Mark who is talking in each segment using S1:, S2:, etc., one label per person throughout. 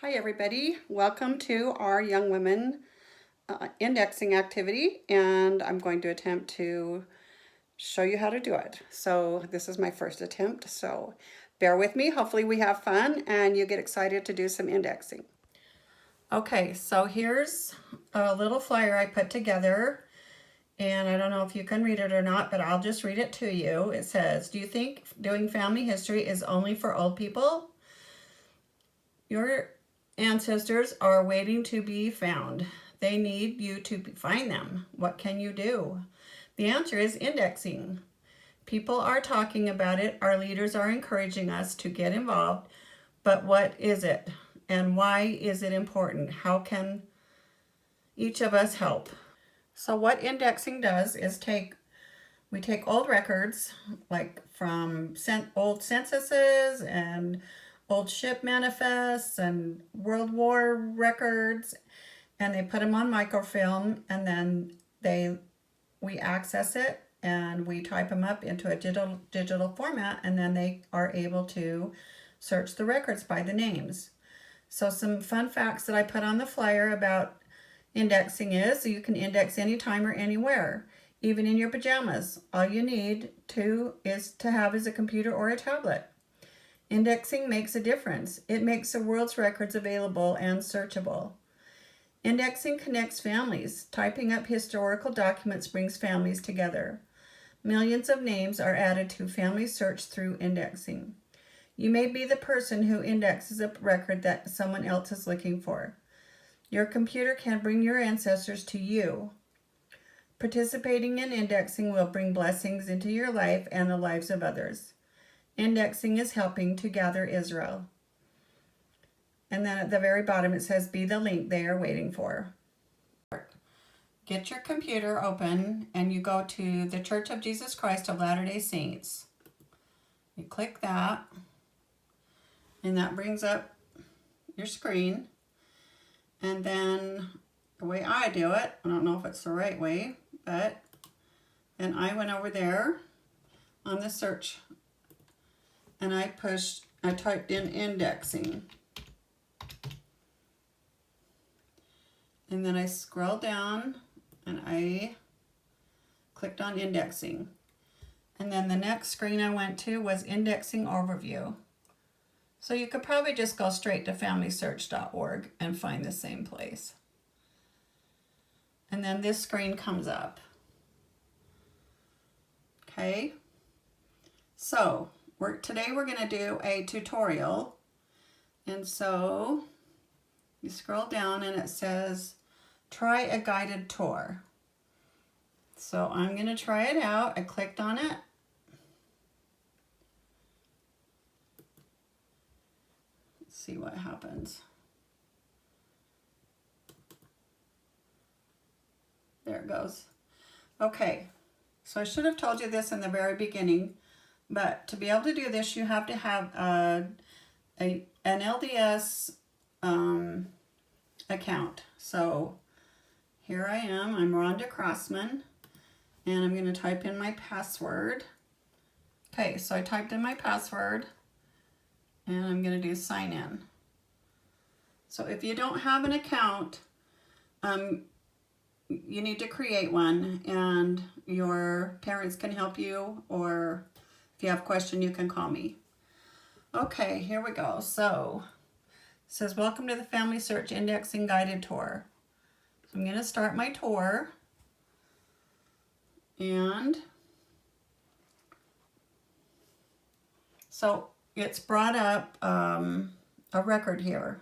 S1: Hi everybody, welcome to our Young Women indexing activity, and I'm going to attempt to show you how to do it. So this is my first attempt, so bear with me. Hopefully we have fun and you get excited to do some indexing. Okay, so here's a little flyer I put together, and I don't know if you can read it or not, but I'll just read it to you. It says, do you think doing family history is only for old people? Your ancestors are waiting to be found. They need you to find them. What can you do? The answer is indexing. People are talking about it. Our leaders are encouraging us to get involved. But what is it? And why is it important? How can each of us help? So what indexing does is we take old records, like from old censuses and old ship manifests and World War records, and they put them on microfilm, and then we access it and we type them up into a digital format, and then they are able to search the records by the names. So some fun facts that I put on the flyer about indexing is you can index anytime or anywhere, even in your pajamas. All you need is to have a computer or a tablet. Indexing makes a difference. It makes the world's records available and searchable. Indexing connects families. Typing up historical documents brings families together. Millions of names are added to family search through indexing. You may be the person who indexes a record that someone else is looking for. Your computer can bring your ancestors to you. Participating in indexing will bring blessings into your life and the lives of others. Indexing is helping to gather Israel. And then at the very bottom it says, be the link they are waiting for. Get your computer open and you go to the Church of Jesus Christ of Latter-day Saints. You click that, and that brings up your screen. And then the way I do it, I don't know if it's the right way, but then I went over there on the search and I typed in indexing. And then I scrolled down and I clicked on indexing. And then the next screen I went to was indexing overview. So you could probably just go straight to familysearch.org and find the same place. And then this screen comes up. Okay, so today we're going to do a tutorial. And so you scroll down and it says, try a guided tour. So I'm going to try it out. I clicked on it. Let's see what happens. There it goes. Okay, so I should have told you this in the very beginning, but to be able to do this, you have to have an LDS account. So here I am, I'm Rhonda Crossman, and I'm going to type in my password. Okay, so I typed in my password, and I'm going to do sign in. So if you don't have an account, you need to create one, and your parents can help you, or if you have a question, you can call me. Okay, here we go. So it says, welcome to the Family Search Indexing Guided Tour. So I'm going to start my tour, and so it's brought up a record here.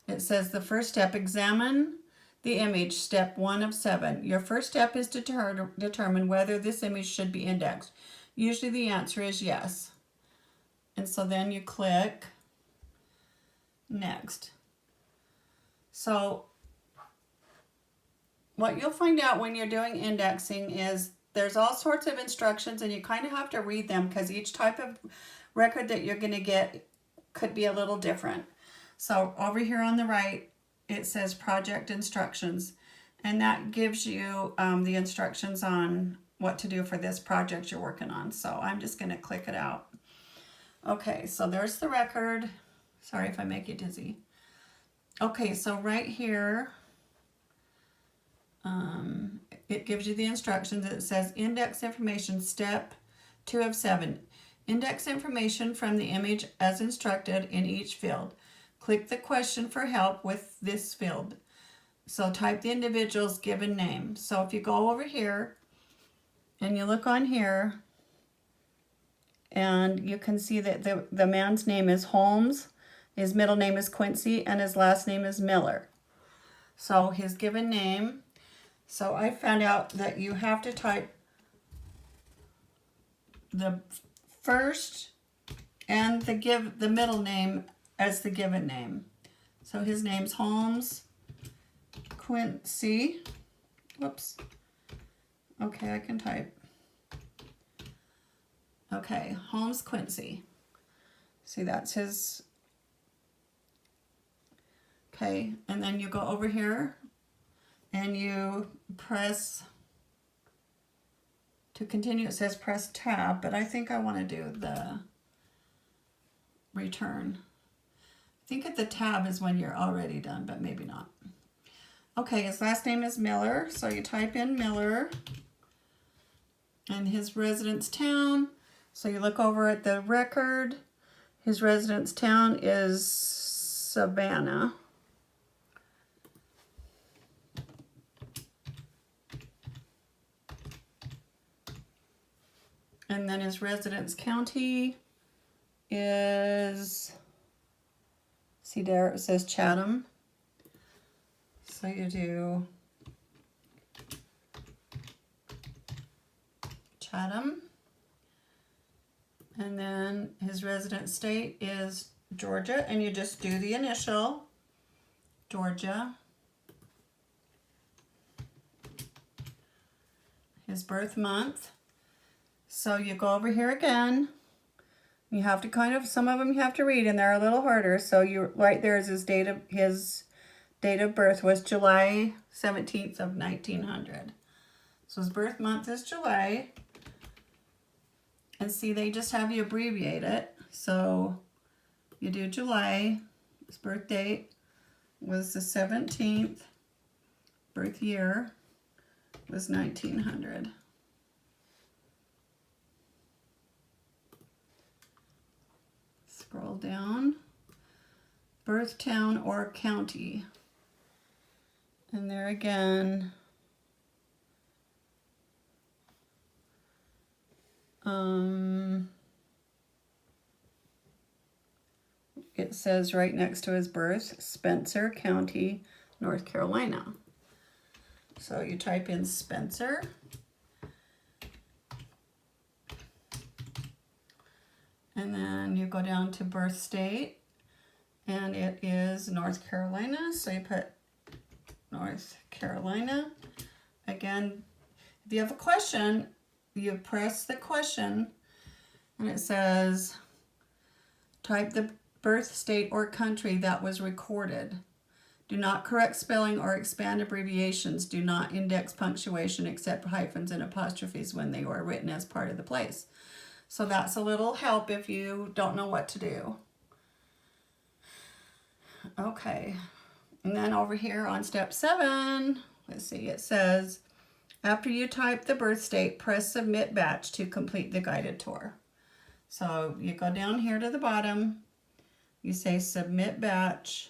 S1: It says the first step, examine the image, step 1 of 7. Your first step is to determine whether this image should be indexed. Usually the answer is yes. And so then you click next. So what you'll find out when you're doing indexing is there's all sorts of instructions, and you kind of have to read them because each type of record that you're going to get could be a little different. So over here on the right, it says project instructions, and that gives you the instructions on what to do for this project you're working on. So I'm just going to click it out. Okay, so there's the record. Sorry if I make you dizzy. Okay, so right here, it gives you the instructions. It says index information, step 2 of 7. Index information from the image as instructed in each field. Click the question for help with this field. So type the individual's given name. So if you go over here and you look on here, and you can see that the man's name is Holmes, his middle name is Quincy, and his last name is Miller. So his given name. So I found out that you have to type the first and the middle name as the given name. So his name's Holmes Quincy. Whoops. Okay, I can type. Okay, Holmes Quincy. See, that's his. Okay, and then you go over here and you press, to continue it says press tab, but I think I want to do the return. I think at the tab is when you're already done, but maybe not. Okay, his last name is Miller, so you type in Miller and his residence town. So you look over at the record. His residence town is Savannah. And then his residence county is, see there it says Chatham. So you do Chatham. And then his resident state is Georgia, and you just do the initial, Georgia. His birth month. So you go over here again. You have to kind of, some of them you have to read, and they're a little harder. So you right there is his date of birth was July 17th of 1900. So his birth month is July. And see, they just have you abbreviate it. So you do July. His birth date was the 17th. Birth year was 1900. Scroll down. Birth town or county. And there again, it says right next to his birth, Spencer County, North Carolina. So you type in Spencer. And then you go down to birth state, and it is North Carolina. So you put North Carolina. Again, if you have a question, you press the question, and it says, type the birth state or country that was recorded. Do not correct spelling or expand abbreviations. Do not index punctuation except hyphens and apostrophes when they were written as part of the place. So that's a little help if you don't know what to do. Okay, and then over here on step 7, let's see, it says, after you type the birth state, press submit batch to complete the guided tour. So you go down here to the bottom, you say submit batch,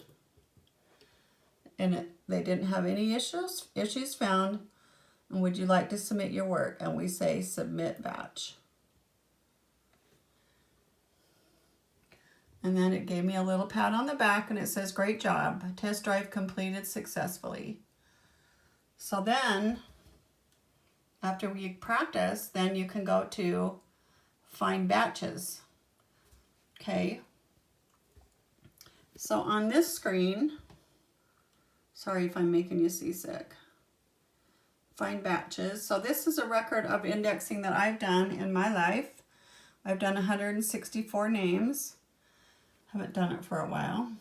S1: and they didn't have any issues found, and would you like to submit your work? And we say submit batch. And then it gave me a little pat on the back, and it says great job, test drive completed successfully. So then after we practice, then you can go to find batches. Okay. So on this screen, sorry if I'm making you seasick, find batches. So this is a record of indexing that I've done in my life. I've done 164 names. Haven't done it for a while.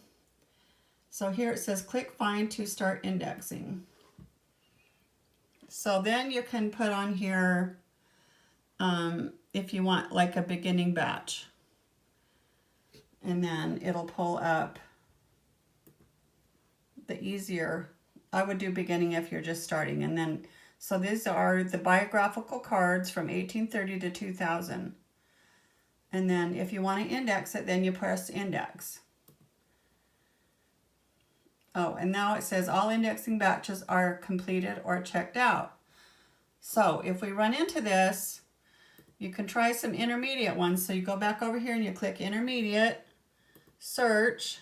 S1: So here it says click find to start indexing. So then you can put on here if you want like a beginning batch, and then it'll pull up easier. I would do beginning if you're just starting. And then, so these are the biographical cards from 1830 to 2000. And then if you want to index it, then you press index. Oh, and now it says all indexing batches are completed or checked out. So if we run into this, you can try some intermediate ones. So you go back over here and you click intermediate, search,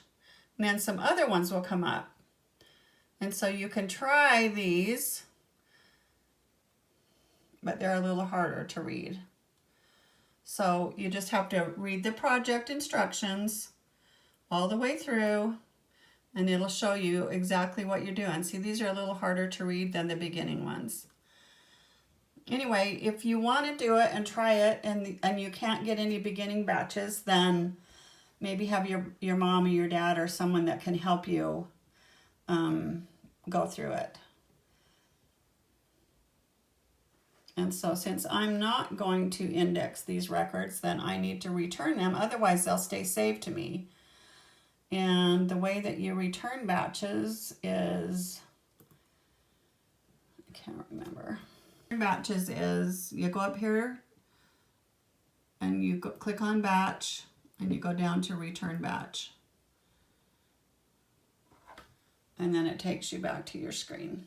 S1: and then some other ones will come up. And so you can try these, but they're a little harder to read. So you just have to read the project instructions all the way through, and it'll show you exactly what you're doing. See, these are a little harder to read than the beginning ones. Anyway, if you want to do it and try it and you can't get any beginning batches, then maybe have your mom or your dad or someone that can help you go through it. And so since I'm not going to index these records, then I need to return them. Otherwise, they'll stay saved to me. And the way that you return batches is, I can't remember. Batches is you go up here and you click on batch and you go down to return batch. And then it takes you back to your screen.